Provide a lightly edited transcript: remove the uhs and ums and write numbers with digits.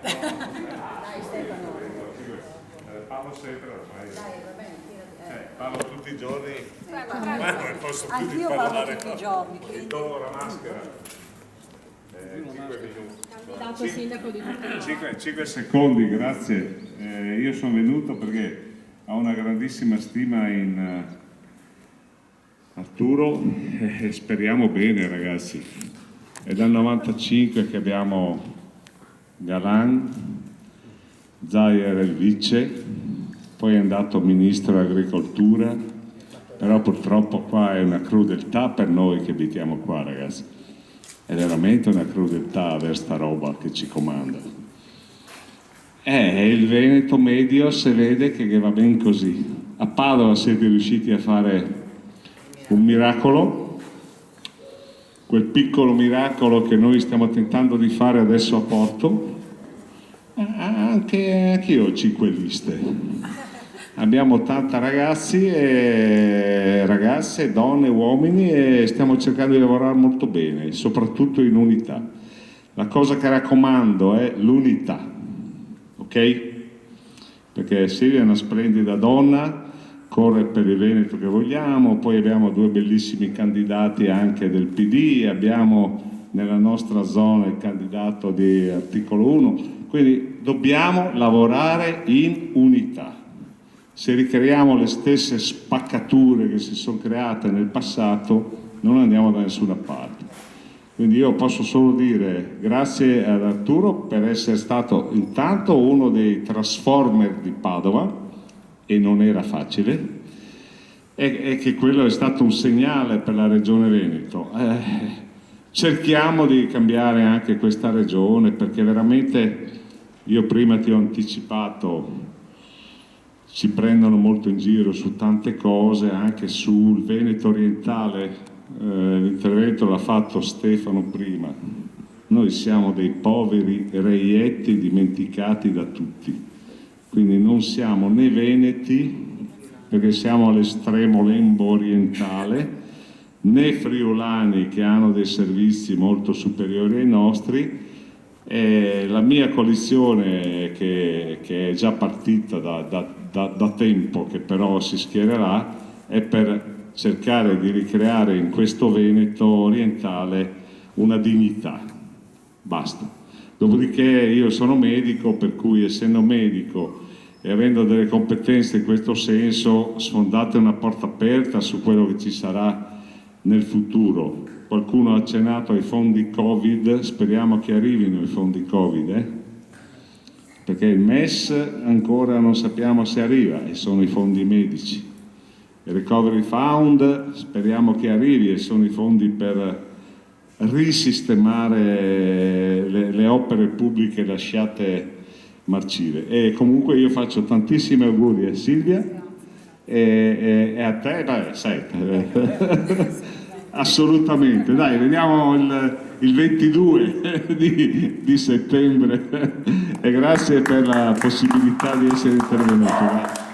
Dai Stefano. Parlo sempre ormai. Dai, va bene, tirati. Parlo tutti i giorni. Non posso più di Anch'io parlo parlare. tutti i giorni. Mi tolgo la maschera. 5 minuti. Candidato sindaco di Torino. 5 secondi, grazie. Io sono venuto perché ho una grandissima stima in Arturo e speriamo bene, ragazzi. È dal 95 che abbiamo Galan, Zaia il vice, poi è andato ministro dell'agricoltura, però purtroppo qua è una crudeltà per noi che abitiamo qua, ragazzi. È veramente una crudeltà avere sta roba che ci comanda. Il Veneto medio si vede che va ben così. A Padova siete riusciti a fare un miracolo, quel piccolo miracolo che noi stiamo tentando di fare adesso a Porto. Anche io ho 5 liste. Abbiamo 80 ragazzi e ragazze, donne, uomini e stiamo cercando di lavorare molto bene, soprattutto in unità. La cosa che raccomando è l'unità, ok? Perché Silvia è una splendida donna, corre per il Veneto che vogliamo, poi abbiamo 2 bellissimi candidati anche del PD, abbiamo nella nostra zona il candidato di Articolo 1, quindi dobbiamo lavorare in unità. Se ricreiamo le stesse spaccature che si sono create nel passato, non andiamo da nessuna parte. Quindi io posso solo dire grazie ad Arturo per essere stato intanto uno dei transformer di Padova, e non era facile, e che quello è stato un segnale per la Regione Veneto. Cerchiamo di cambiare anche questa regione, perché veramente, io prima ti ho anticipato, ci prendono molto in giro su tante cose, anche sul Veneto orientale, l'intervento l'ha fatto Stefano prima. Noi siamo dei poveri reietti dimenticati da tutti, quindi non siamo né veneti, perché siamo all'estremo lembo orientale, né friulani che hanno dei servizi molto superiori ai nostri. La mia coalizione che è già partita da tempo, che però si schiererà, è per cercare di ricreare in questo Veneto orientale una dignità. Basta. Dopodiché io sono medico, per cui essendo medico e avendo delle competenze in questo senso, sfondate una porta aperta su quello che ci sarà nel futuro. Qualcuno ha accennato ai fondi Covid, speriamo che arrivino i fondi Covid, perché il MES ancora non sappiamo se arriva e sono i fondi medici. Il Recovery Fund speriamo che arrivi e sono i fondi per risistemare le opere pubbliche lasciate marcire. E comunque io faccio tantissimi auguri a Silvia e a te, sai, assolutamente, dai, vediamo il 22 di settembre e grazie per la possibilità di essere intervenuto.